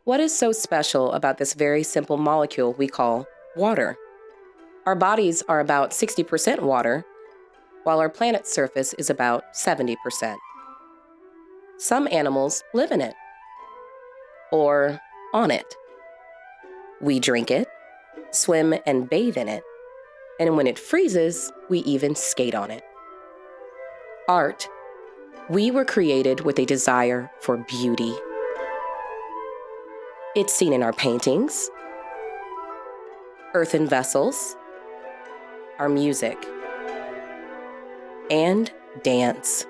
What is so special about this very simple molecule we call water? Our bodies are about 60% water, while our planet's surface is about 70%. Some animals live in it, or on it. We drink it, swim and bathe in it, and when it freezes, we even skate on it. Art. We were created with a desire for beauty. It's seen in our paintings, earthen vessels, our music, and dance,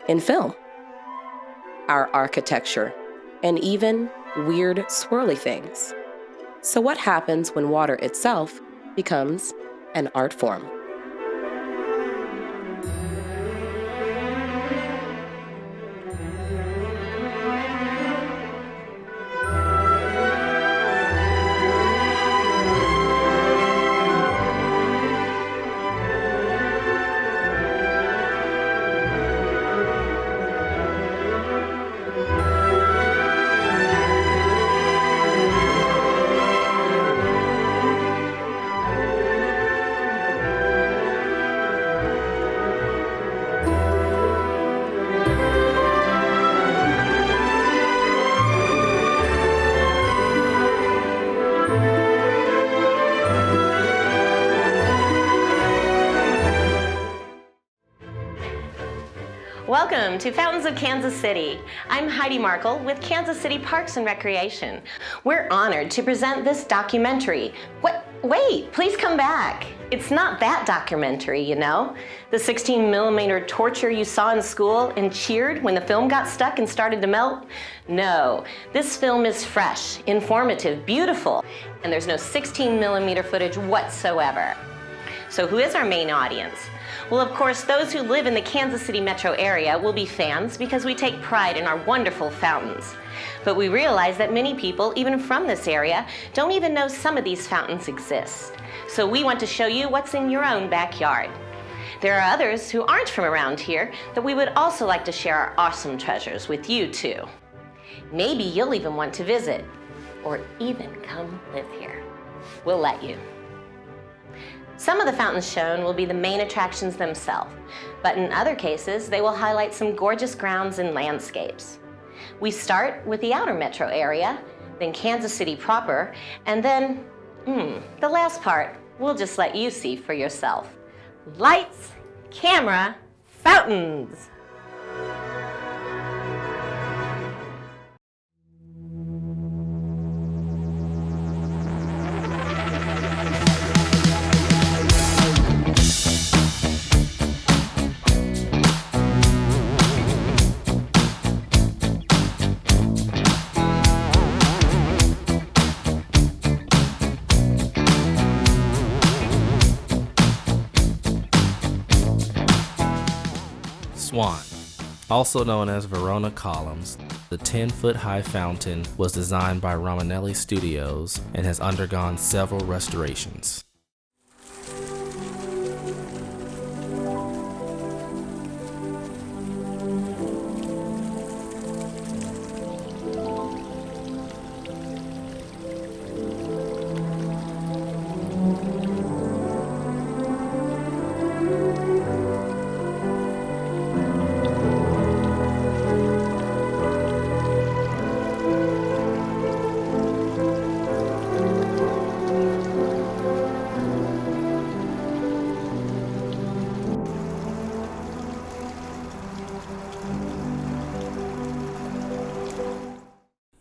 in film, our architecture, and even weird swirly things. So what happens when water itself becomes an art form? Welcome to Fountains of Kansas City. I'm Heidi Markle with Kansas City Parks and Recreation. We're honored to present this documentary. Wait, please come back. It's not that documentary, you know. The 16mm torture you saw in school and cheered when the film got stuck and started to melt? No, this film is fresh, informative, beautiful, and there's no 16mm footage whatsoever. So who is our main audience? Well, of course, those who live in the Kansas City metro area will be fans because we take pride in our wonderful fountains. But we realize that many people, even from this area, don't even know some of these fountains exist. So we want to show you what's in your own backyard. There are others who aren't from around here that we would also like to share our awesome treasures with you too. Maybe you'll even want to visit, or even come live here. We'll let you. Some of the fountains shown will be the main attractions themselves, but in other cases, they will highlight some gorgeous grounds and landscapes. We start with the outer metro area, then Kansas City proper, and then, the last part, we'll just let you see for yourself. Lights, camera, fountains! Swan, also known as Verona Columns, the 10-foot-high fountain was designed by Romanelli Studios and has undergone several restorations.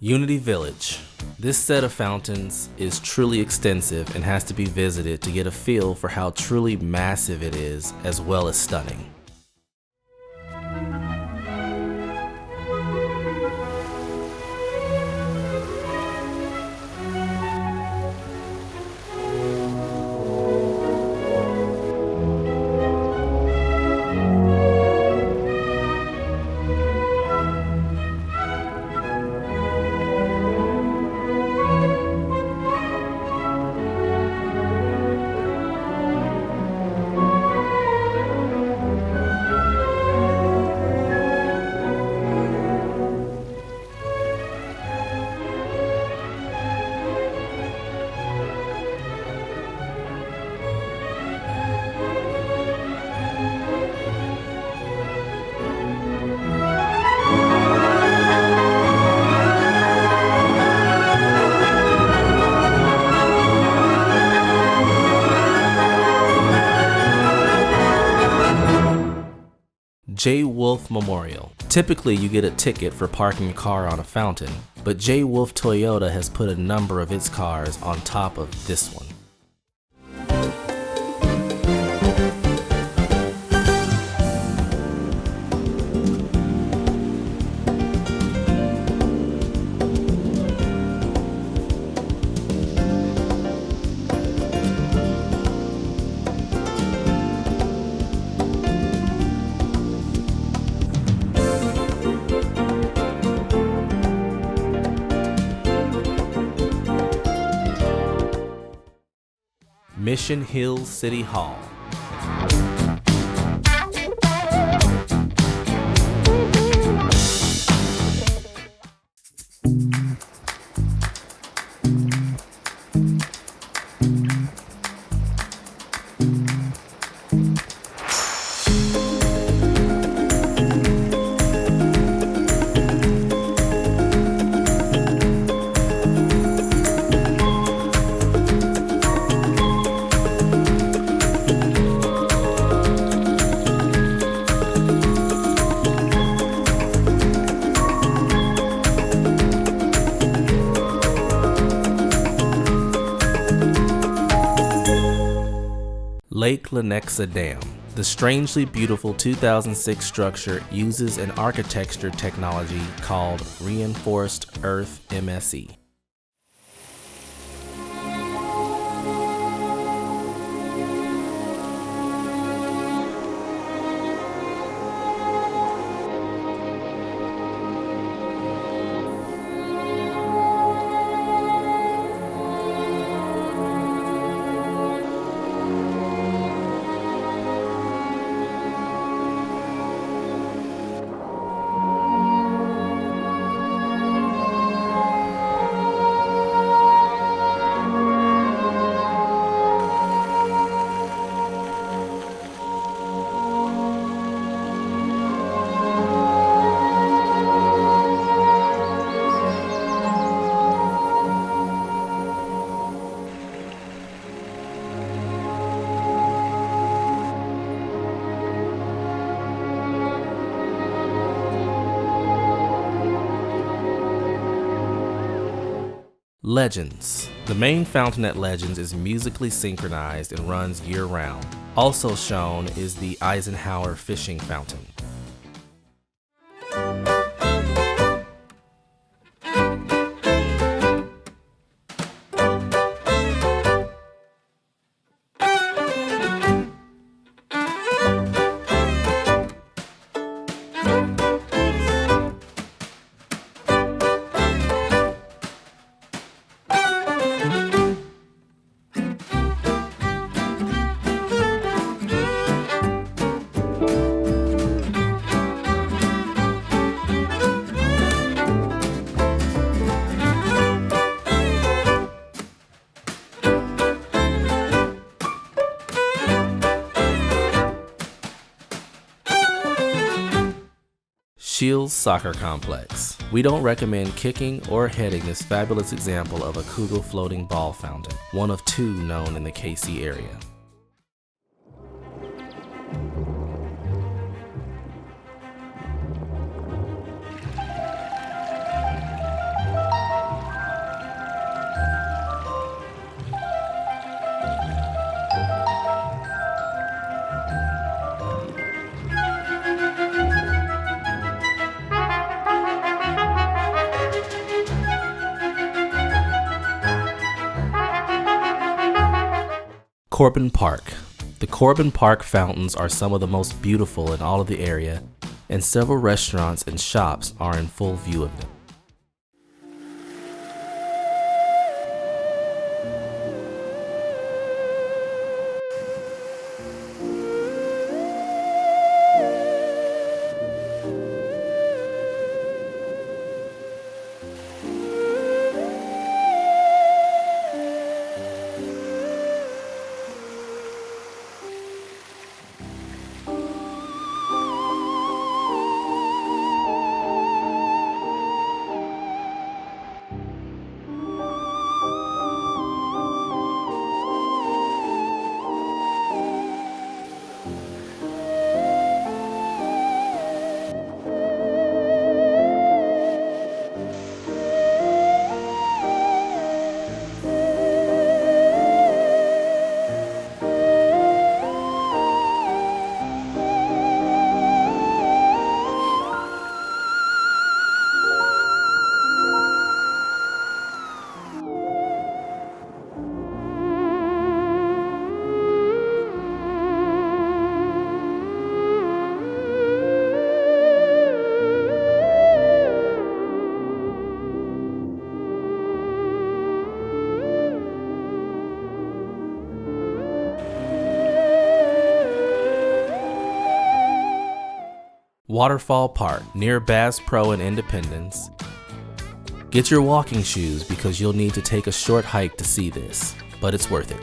Unity Village. This set of fountains is truly extensive and has to be visited to get a feel for how truly massive it is, as well as stunning. J. Wolfe Memorial. Typically, you get a ticket for parking a car on a fountain, but J. Wolfe Toyota has put a number of its cars on top of this one. Mission Hills City Hall. Lake Lenexa Dam. The strangely beautiful 2006 structure uses an architecture technology called Reinforced Earth MSE. Legends. The main fountain at Legends is musically synchronized and runs year-round. Also shown is the Eisenhower Fishing Fountain. Scheels Soccer Complex. We don't recommend kicking or heading this fabulous example of a Kugel floating ball fountain, one of two known in the KC area. Corbin Park. The Corbin Park fountains are some of the most beautiful in all of the area, and several restaurants and shops are in full view of them. Waterfall Park, near Bass Pro and Independence. Get your walking shoes because you'll need to take a short hike to see this, but it's worth it.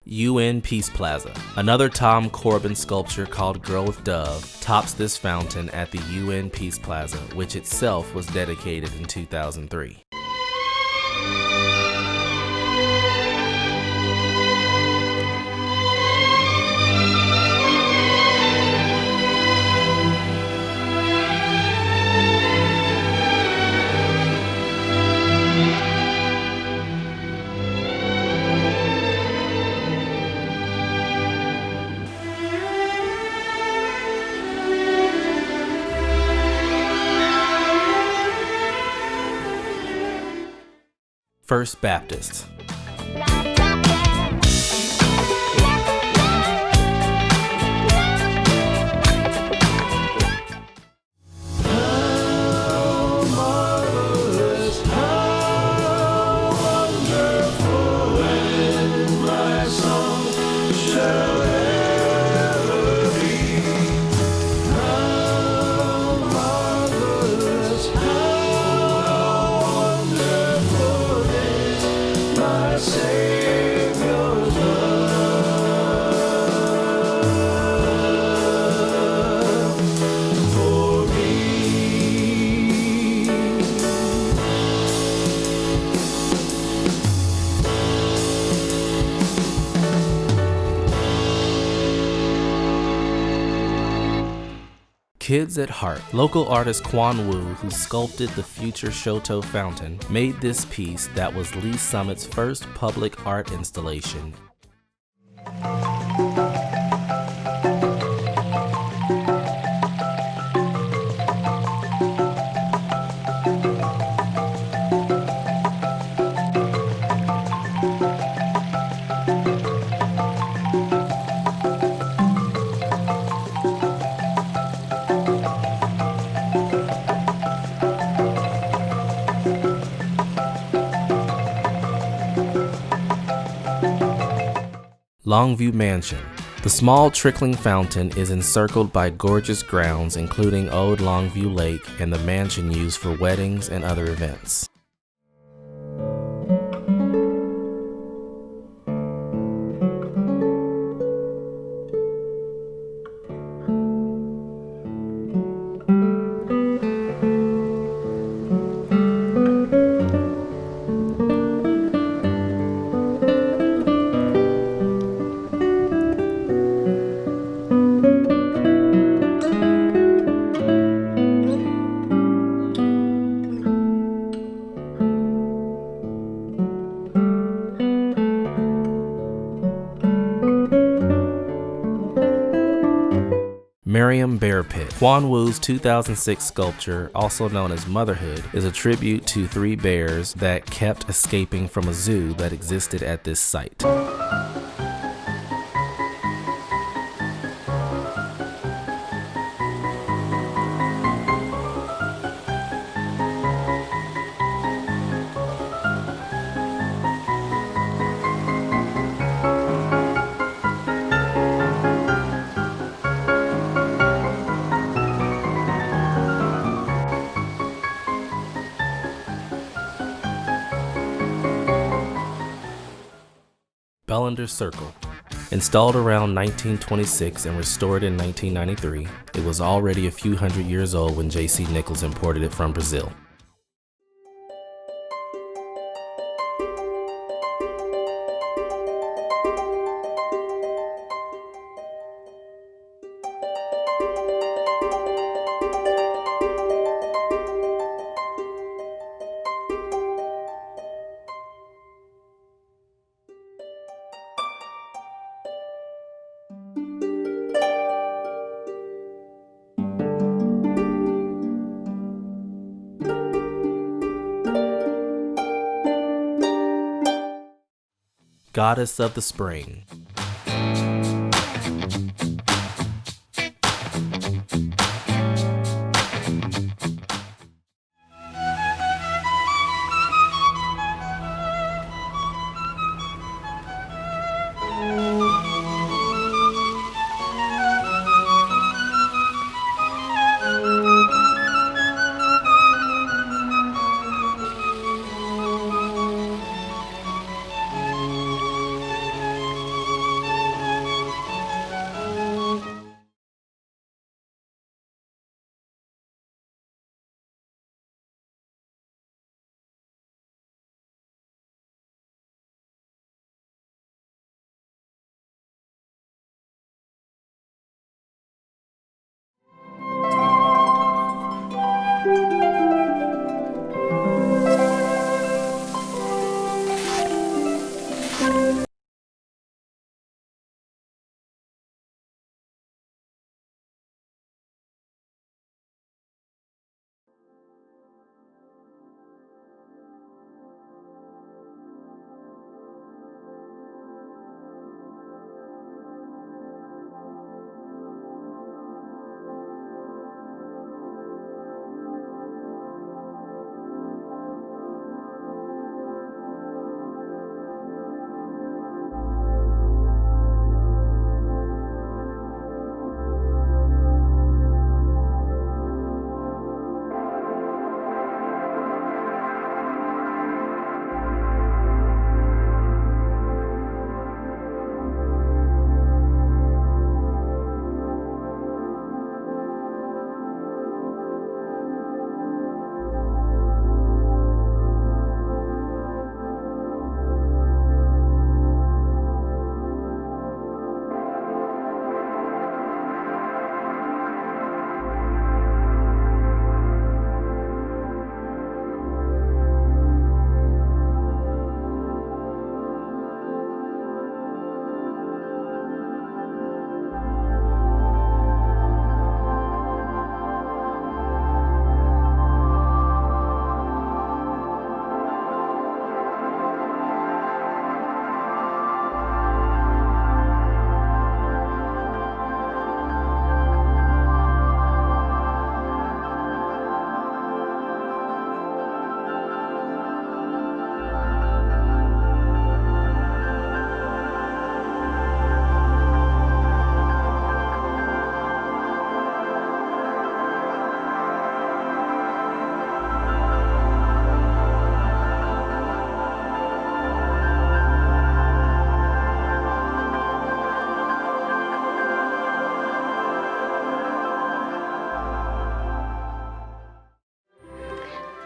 UN Peace Plaza. Another Tom Corbin sculpture called Girl with Dove tops this fountain at the UN Peace Plaza, which itself was dedicated in 2003. First Baptist. Kids at Heart. Local artist Quan Wu, who sculpted the future Chateau fountain, made this piece that was Lee Summit's first public art installation. Longview Mansion. The small trickling fountain is encircled by gorgeous grounds including Old Longview Lake and the mansion used for weddings and other events. Merriam Bear Pit. Quan Wu's 2006 sculpture, also known as Motherhood, is a tribute to 3 bears that kept escaping from a zoo that existed at this site. Belinder Circle. Installed around 1926 and restored in 1993, it was already a few hundred years old when J.C. Nichols imported it from Brazil. goddess of the spring.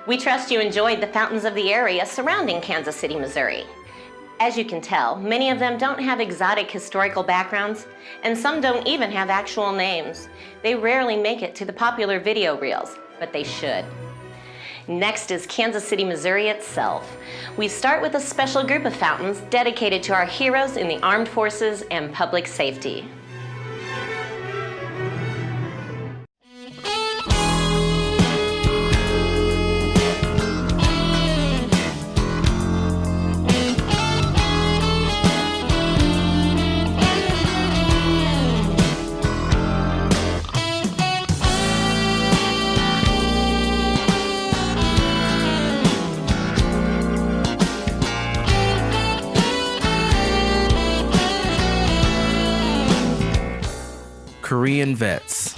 We trust you enjoyed the fountains of the area surrounding Kansas City, Missouri. As you can tell, many of them don't have exotic historical backgrounds, and some don't even have actual names. They rarely make it to the popular video reels, but they should. Next is Kansas City, Missouri itself. We start with a special group of fountains dedicated to our heroes in the armed forces and public safety. Korean Vets.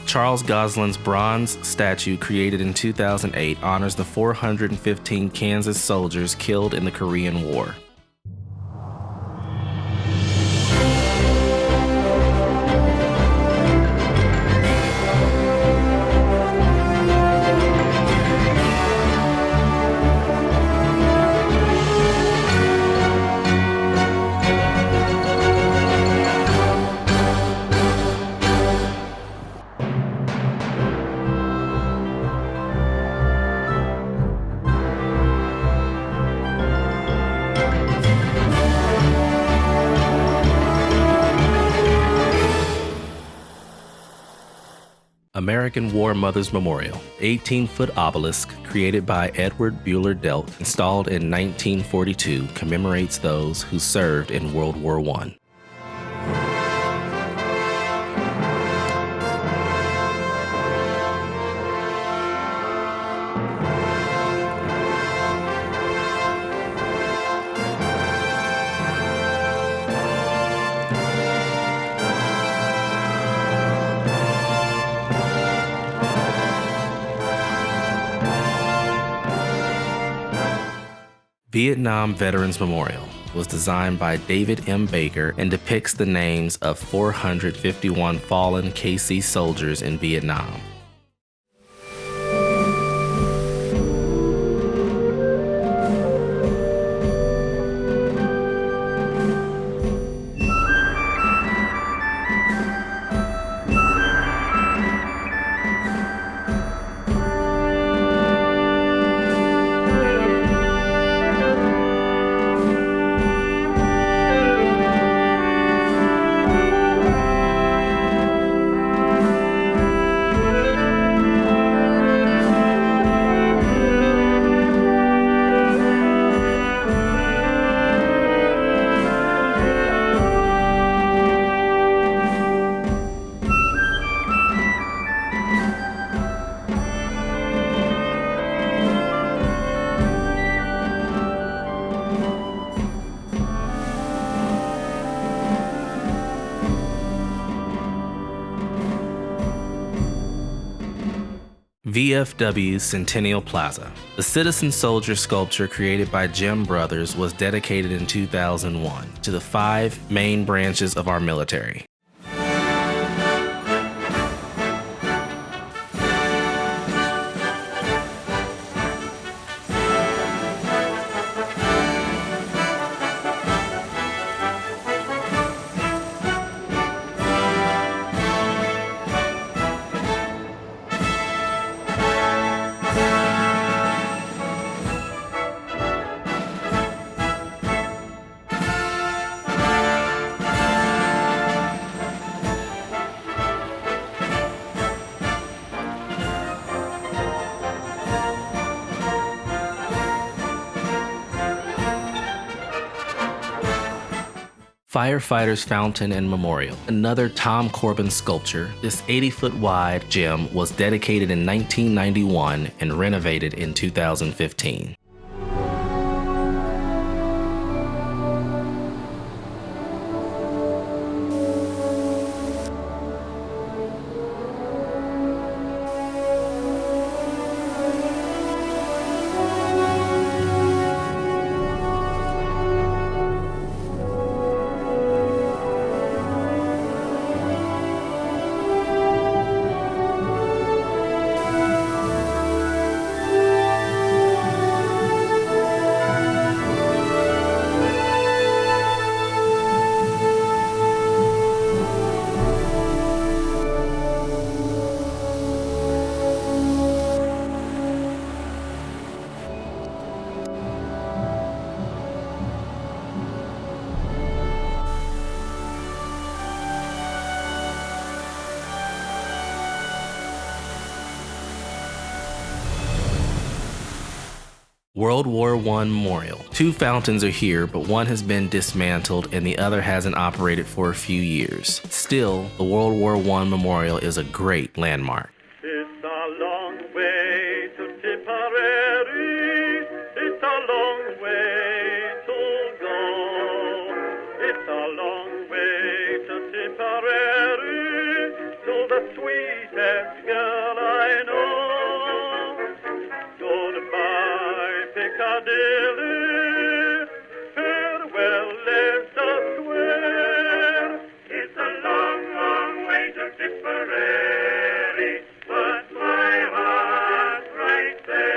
Charles Goslin's bronze statue created in 2008 honors the 415 Kansas soldiers killed in the Korean War. American War Mothers Memorial, 18-foot obelisk created by Edward Buehler Delt, installed in 1942, commemorates those who served in World War I. Vietnam Veterans Memorial was designed by David M. Baker and depicts the names of 451 fallen KC soldiers in Vietnam. VFW Centennial Plaza. The Citizen Soldier sculpture created by Jim Brothers was dedicated in 2001 to the 5 main branches of our military. Firefighters Fountain and Memorial, another Tom Corbin sculpture. This 80-foot wide gem was dedicated in 1991 and renovated in 2015. World War I Memorial. 2 fountains are here, but one has been dismantled and the other hasn't operated for a few years. Still, the World War I Memorial is a great landmark. It's a long way to Tipperary. It's a long way to go. It's a long way to Tipperary, to the sweetest girl I know. Goodbye, Piccadilly, farewell, Leicester Square. It's a long, long way to Tipperary, but my heart's right there.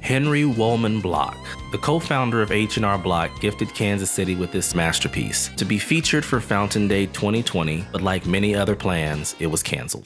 Henry Wollman Bloch, the co-founder of H&R Block, gifted Kansas City with this masterpiece to be featured for Fountain Day 2020, but like many other plans, it was canceled.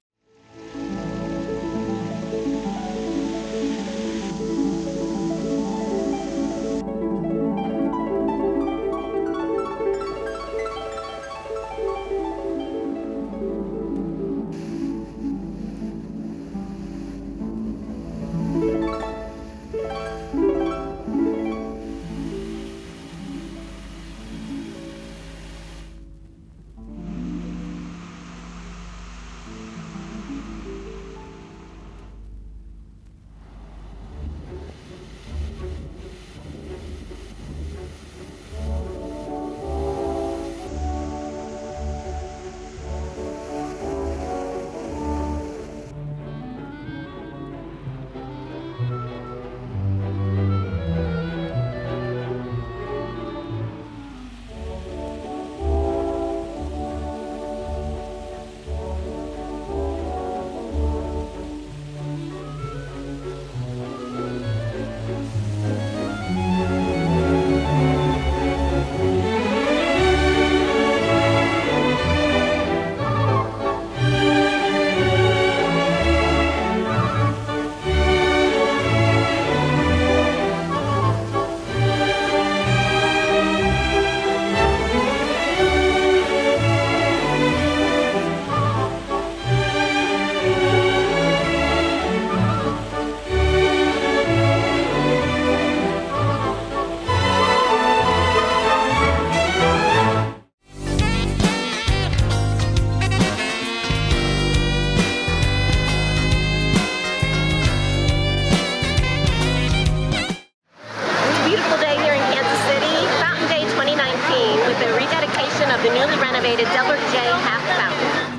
of the newly renovated Delbert J Haff fountain.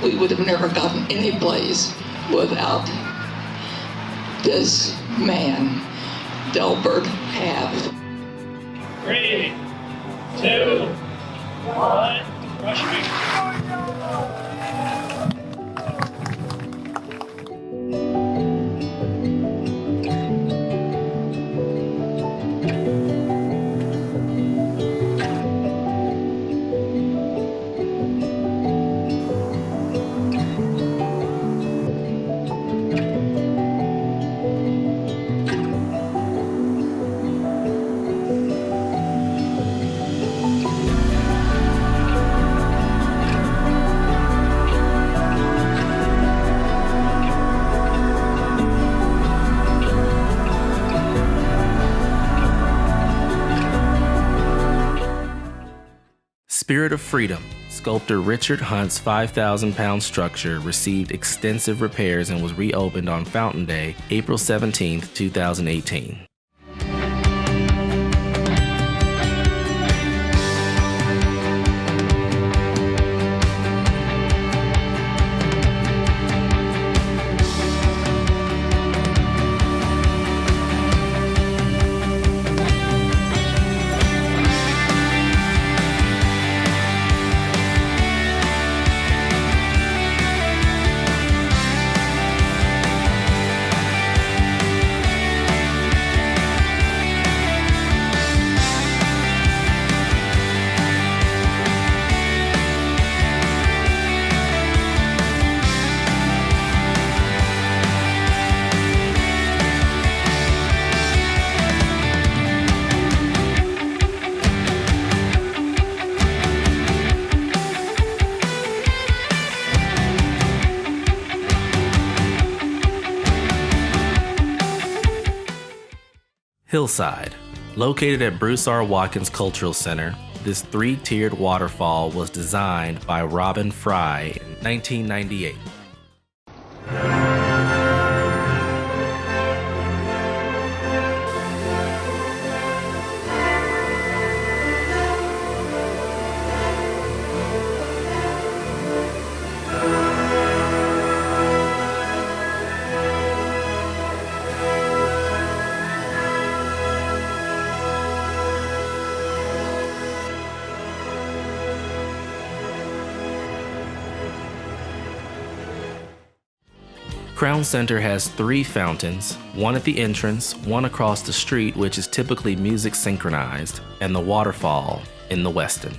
We would have never gotten any place without this man, Delbert Haff. 3, 2, 1, rush me. Spirit of Freedom, sculptor Richard Hunt's 5,000-pound structure received extensive repairs and was reopened on Fountain Day, April 17, 2018. Hillside. Located at Bruce R. Watkins Cultural Center, this three-tiered waterfall was designed by Robin Fry in 1998. Crown Center has 3 fountains, one at the entrance, one across the street, which is typically music synchronized, and the waterfall in the Westin.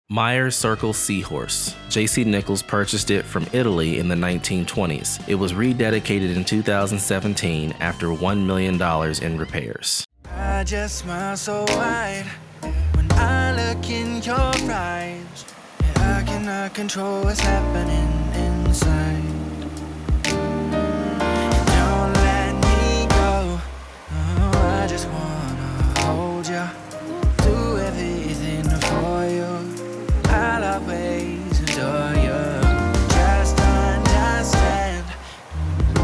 Meyer Circle Seahorse. J.C. Nichols purchased it from Italy in the 1920s. It was rededicated in 2017 after $1 million in repairs. I just smile so wide when I look in your eyes. I cannot control what's happening inside. Don't let me go. Oh, I just wanna hold you, do everything for you. I'll always adore you. Just understand,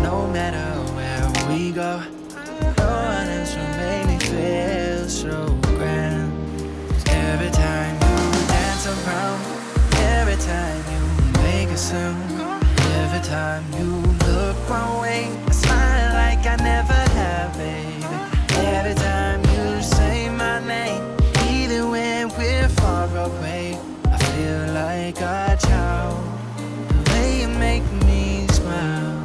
no matter where we go, no one else will make me feel so grand. 'Cause every time you dance around, every time you make a sound, every time you look my way, I smile like I never have, baby. Every time you say my name, even when we're far away, I feel like a child. The way you make me smile.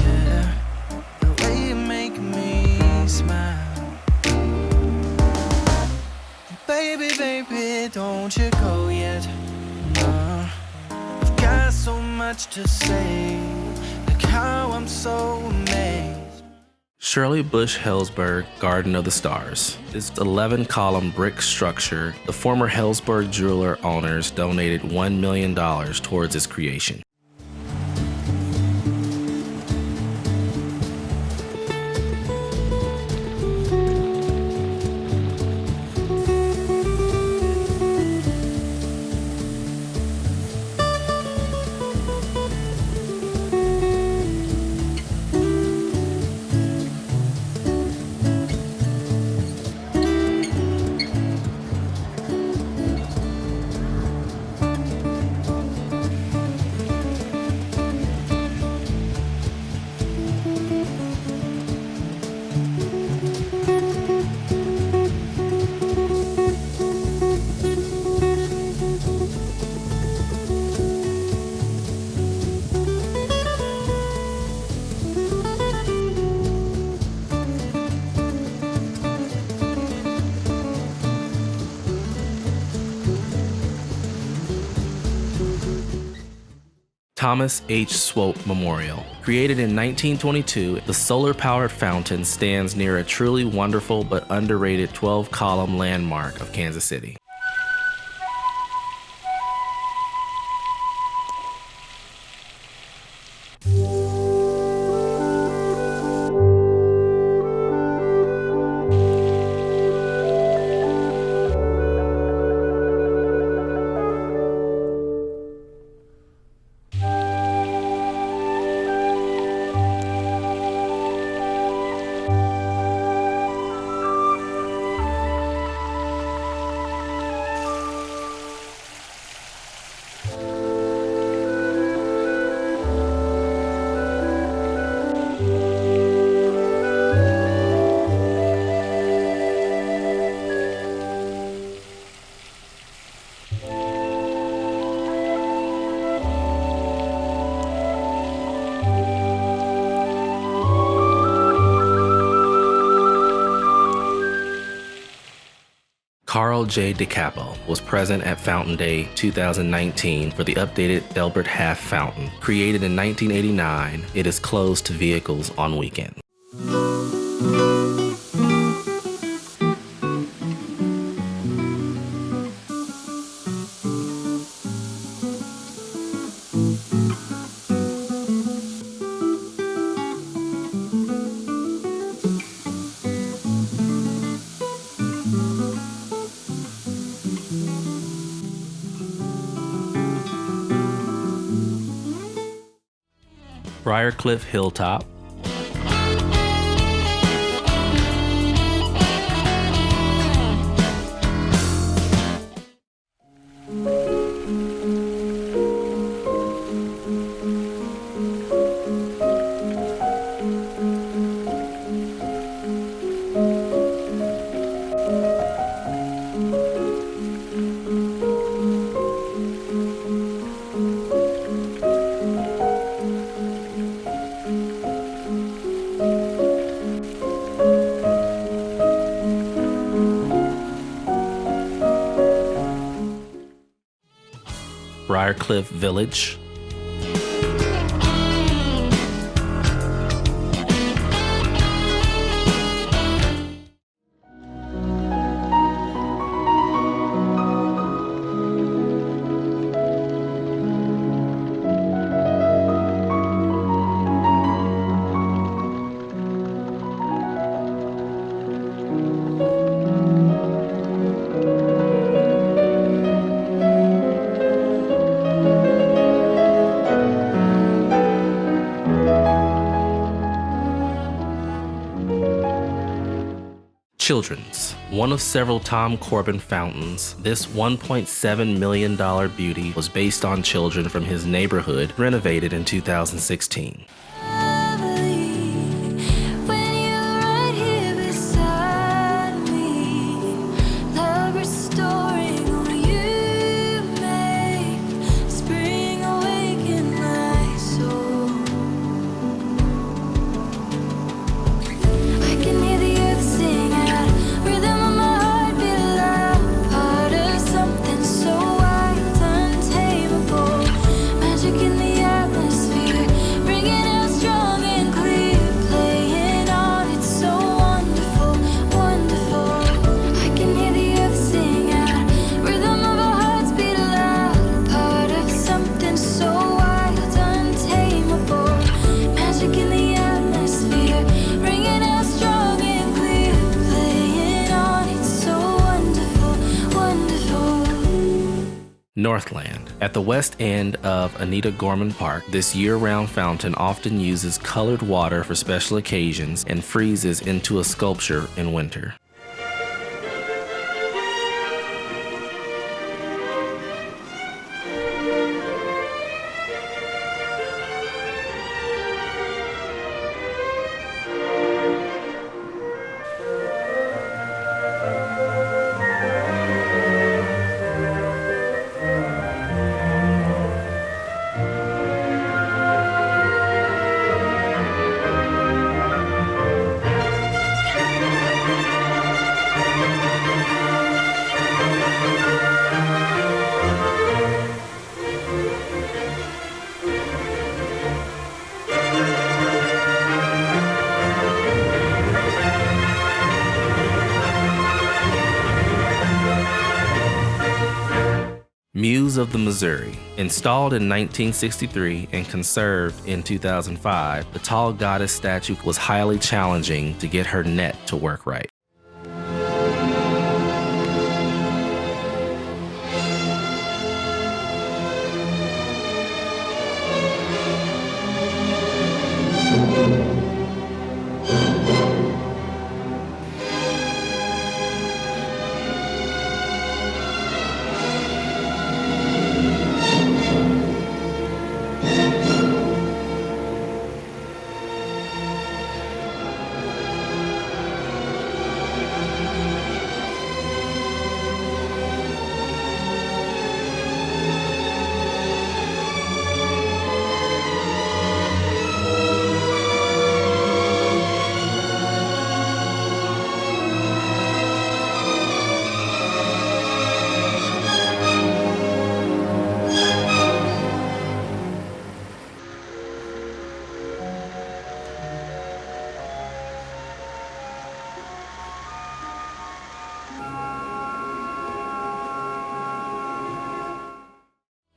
Yeah. The way you make me smile. Baby, baby, don't you go yet. I've got so much to say. Look how I'm so amazed. Shirley Bush Helzberg Garden of the Stars. This 11-column brick structure, the former Helzberg jeweler owners donated $1 million towards its creation. Thomas H. Swope Memorial. Created in 1922, the solar-powered fountain stands near a truly wonderful but underrated 12-column landmark of Kansas City. Carl J DiCapo was present at Fountain Day 2019 for the updated Delbert Haff fountain. Created in 1989, it is closed to vehicles on weekends. Briarcliff Hilltop, Briarcliff Village, Children's. One of several Tom Corbin fountains, this $1.7 million beauty was based on children from his neighborhood, renovated in 2016. Northland. At the west end of Anita Gorman Park, this year-round fountain often uses colored water for special occasions and freezes into a sculpture in winter. Muse of the Missouri. Installed in 1963 and conserved in 2005, the tall goddess statue was highly challenging to get her net to work right.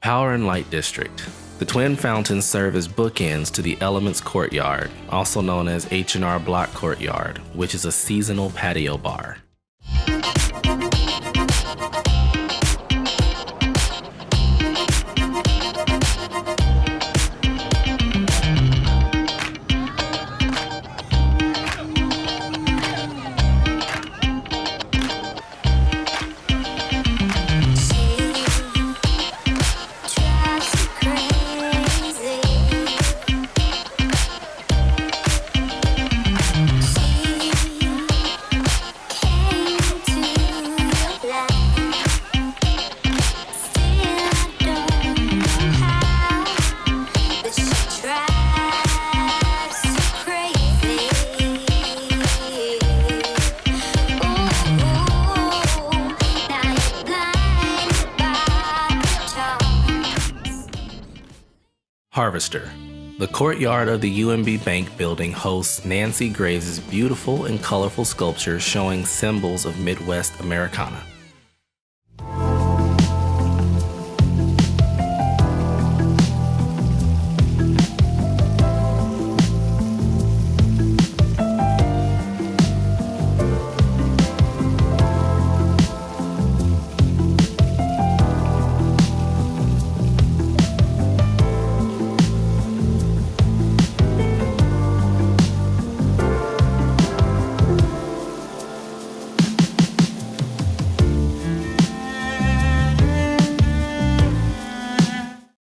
Power and Light District. The twin fountains serve as bookends to the Elements Courtyard, also known as H&R Block Courtyard, which is a seasonal patio bar. Harvester. The courtyard of the UMB Bank building hosts Nancy Graves' beautiful and colorful sculptures showing symbols of Midwest Americana.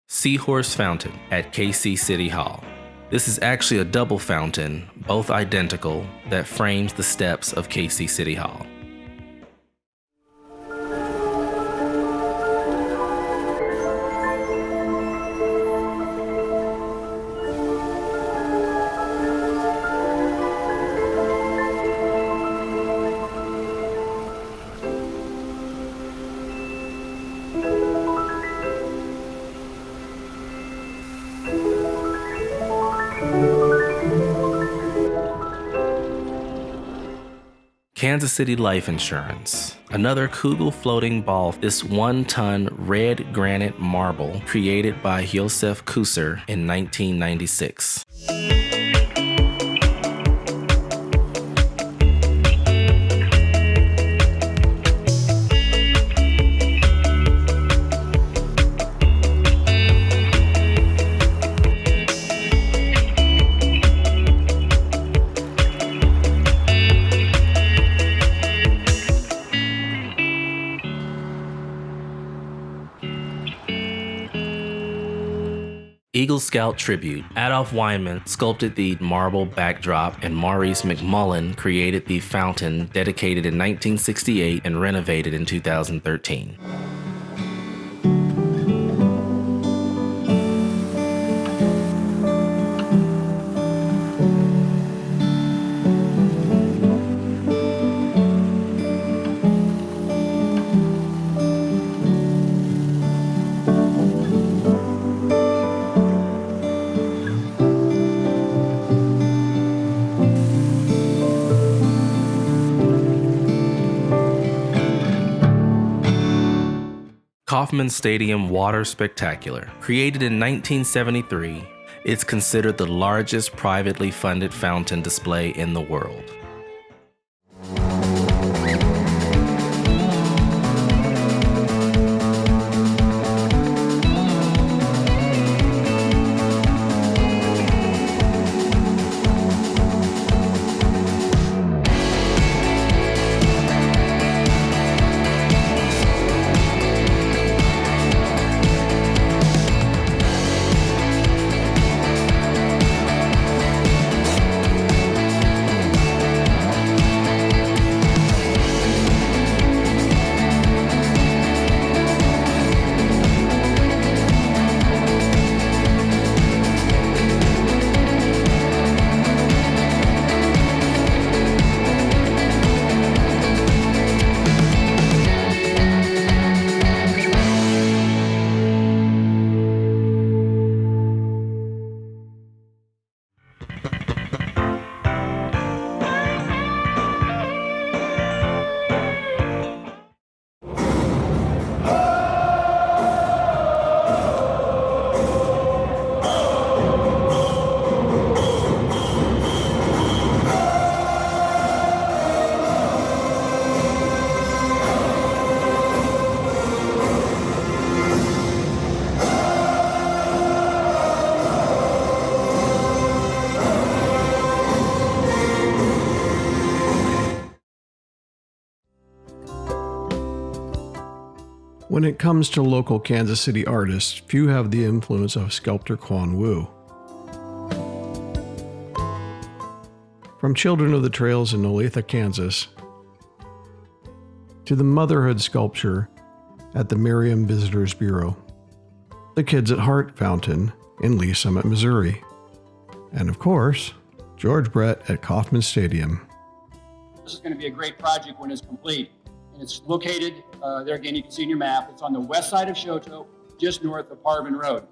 Seahorse Fountain at KC City Hall. This is actually a double fountain, both identical, that frames the steps of KC City Hall. Kansas City Life Insurance. Another Kugel floating ball, this 1-ton red granite marble created by Josef Kusser in 1996. Eagle Scout Tribute. Adolf Weinman sculpted the marble backdrop and Maurice McMullen created the fountain dedicated in 1968 and renovated in 2013. Kauffman Stadium Water Spectacular. Created in 1973, it's considered the largest privately funded fountain display in the world. When it comes to local Kansas City artists, few have the influence of sculptor Quan Wu. From Children of the Trails in Olathe, Kansas, to the motherhood sculpture at the Merriam Visitors Bureau, the Kids at Heart Fountain in Lee Summit, Missouri, and of course, George Brett at Kauffman Stadium. This is going to be a great project when it's complete. And it's located, there again, you can see in your map, it's on the west side of Chateau, just north of Parvin Road.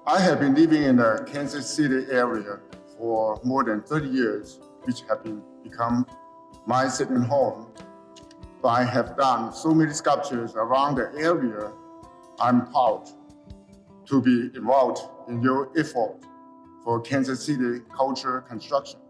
I have been living in the Kansas City area for more than 30 years, which have become my second home. But I have done so many sculptures around the area. I'm proud to be involved in your effort for Kansas City culture construction.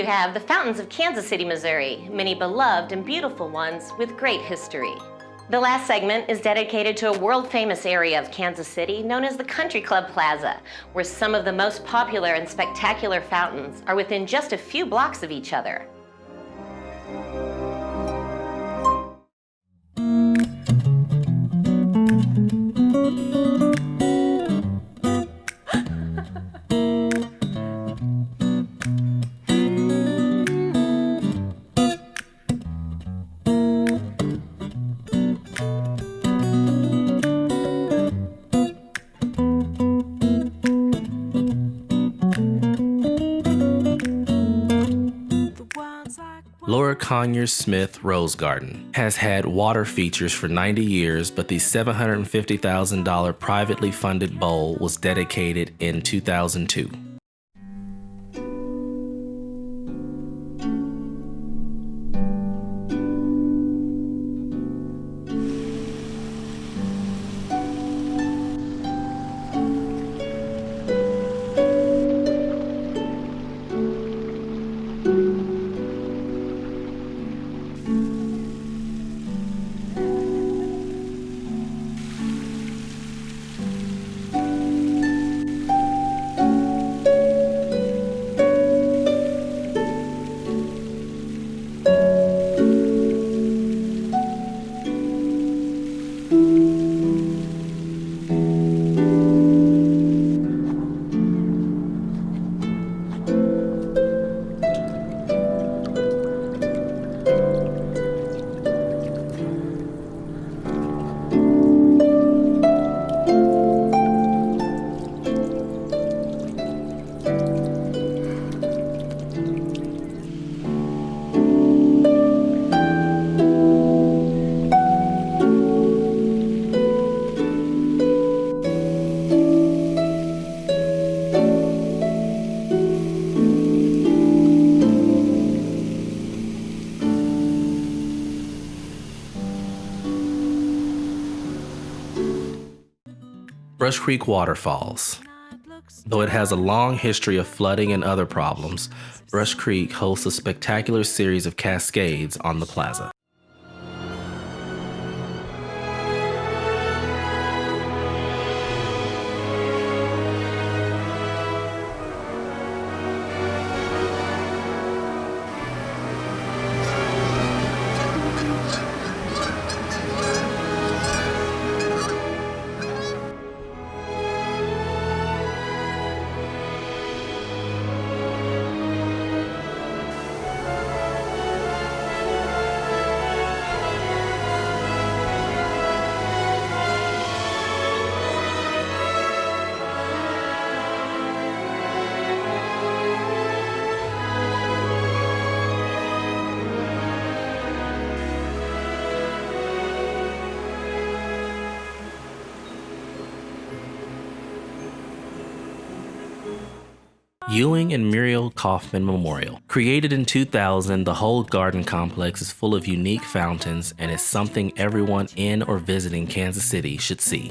Have the fountains of Kansas City, Missouri, many beloved and beautiful ones with great history. The last segment is dedicated to a world-famous area of Kansas City known as the Country Club Plaza, where some of the most popular and spectacular fountains are within just a few blocks of each other. Conyers Smith Rose Garden has had water features for 90 years, but the $750,000 privately funded bowl was dedicated in 2002. Brush Creek Waterfalls. Though it has a long history of flooding and other problems, Brush Creek hosts a spectacular series of cascades on the plaza. Ewing and Muriel Kaufman Memorial. Created in 2000, the whole garden complex is full of unique fountains and is something everyone in or visiting Kansas City should see.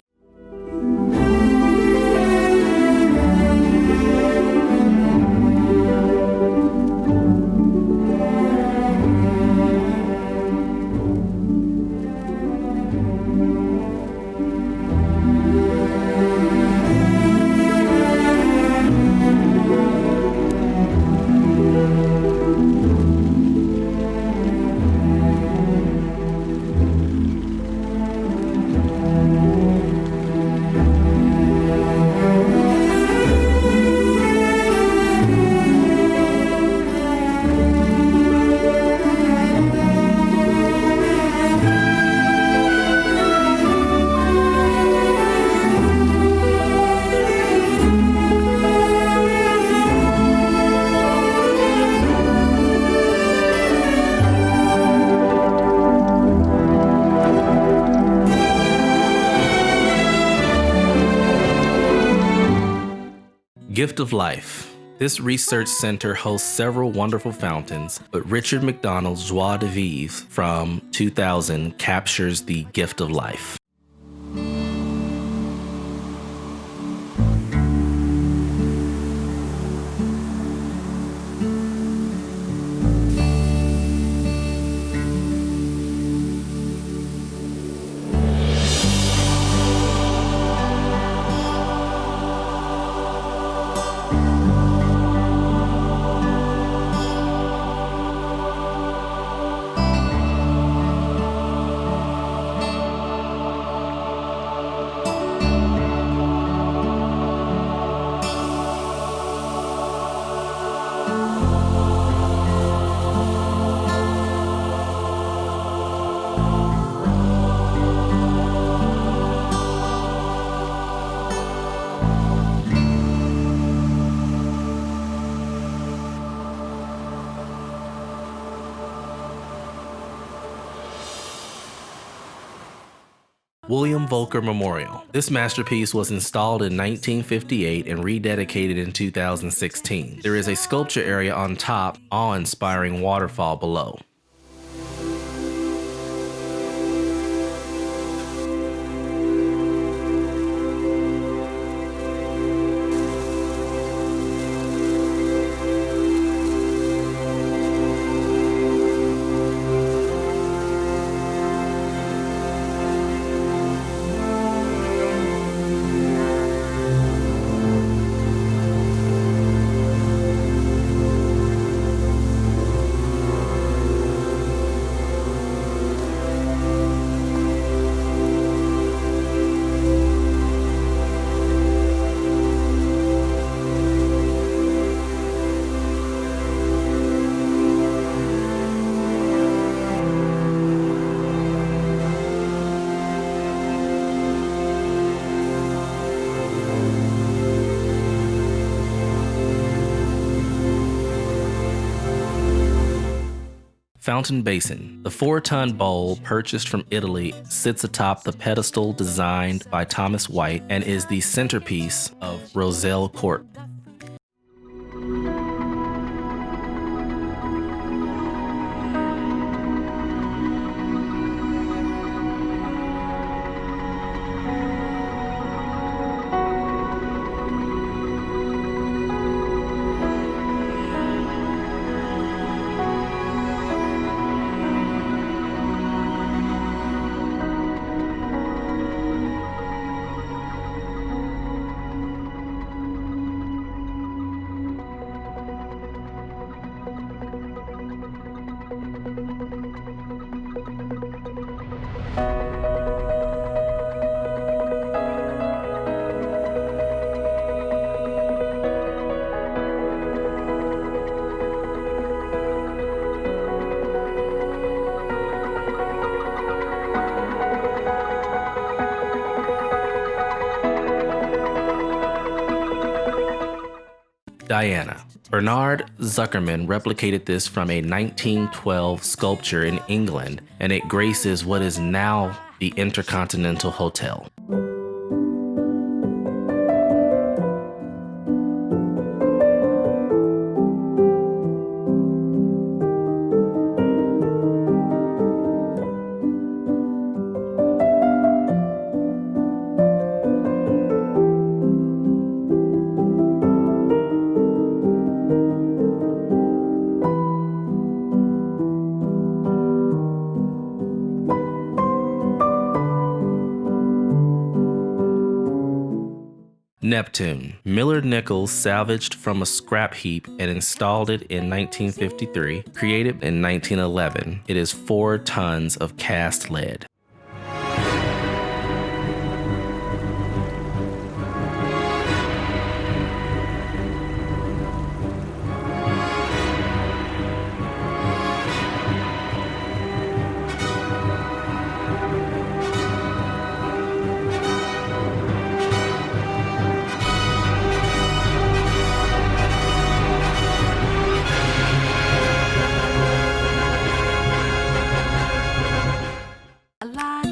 Gift of Life. This research center hosts several wonderful fountains, but Richard McDonald's Joie de Vivre from 2000 captures the gift of life. William Volker Memorial. This masterpiece was installed in 1958 and rededicated in 2016. There is a sculpture area on top, awe-inspiring waterfall below. Fountain Basin. The 4-ton bowl, purchased from Italy, sits atop the pedestal designed by Thomas White and is the centerpiece of Roselle Court. Diana. Bernard Zuckerman replicated this from a 1912 sculpture in England, and it graces what is now the Intercontinental Hotel. Neptune. Millard Nichols salvaged from a scrap heap and installed it in 1953, created in 1911. It is 4 tons of cast lead.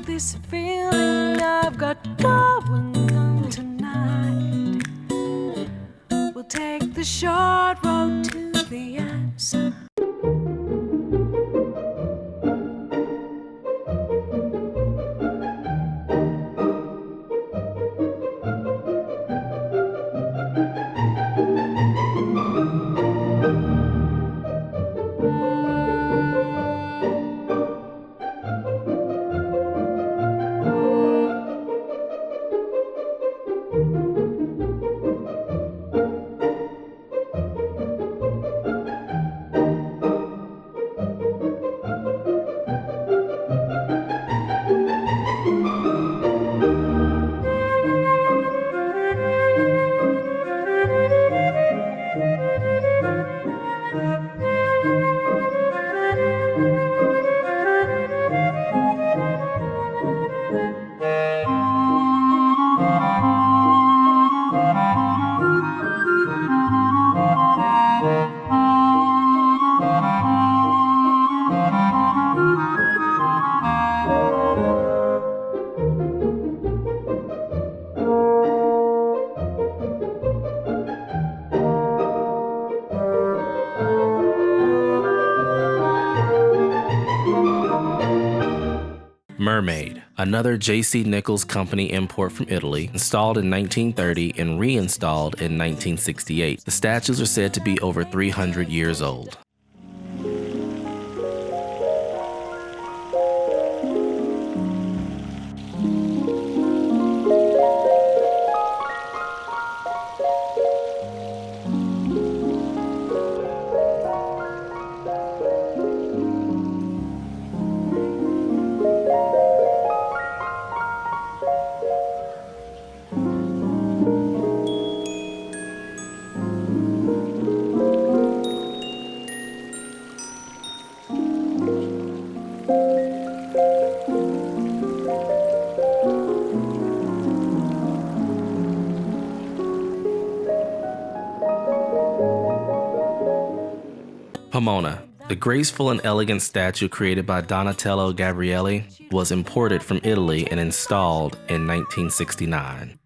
This feeling I've got going on tonight. We'll take the short road to the answer. Mermaid, another J.C. Nichols Company import from Italy, installed in 1930 and reinstalled in 1968. The statues are said to be over 300 years old. Pomona. The graceful and elegant statue created by Donatello Gabrielli was imported from Italy and installed in 1969.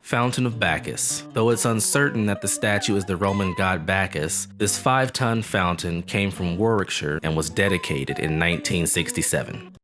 Fountain of Bacchus. Though it's uncertain that the statue is the Roman god Bacchus, this 5-ton fountain came from Warwickshire and was dedicated in 1967.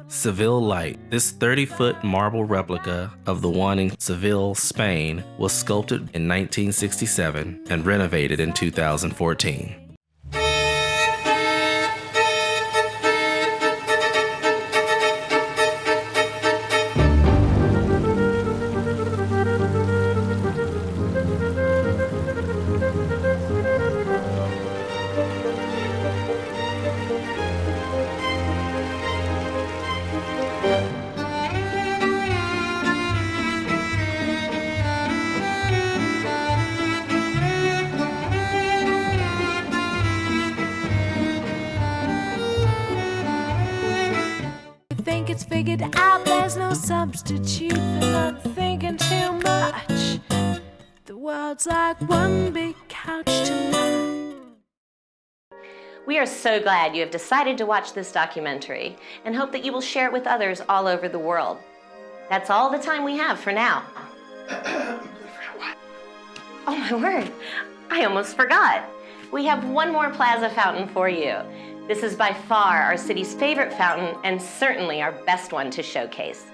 Seville Light. This 30-foot marble replica of the one in Seville, Spain, was sculpted in 1967 and renovated in 2014. It's figured out there's no substitute for not thinking too much. The world's like one big couch tonight. We are so glad you have decided to watch this documentary and hope that you will share it with others all over the world. That's all the time we have for now. Oh my word, I almost forgot. We have one more plaza fountain for you. This is by far our city's favorite fountain and certainly our best one to showcase.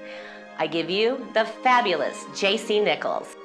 I give you the fabulous J.C. Nichols.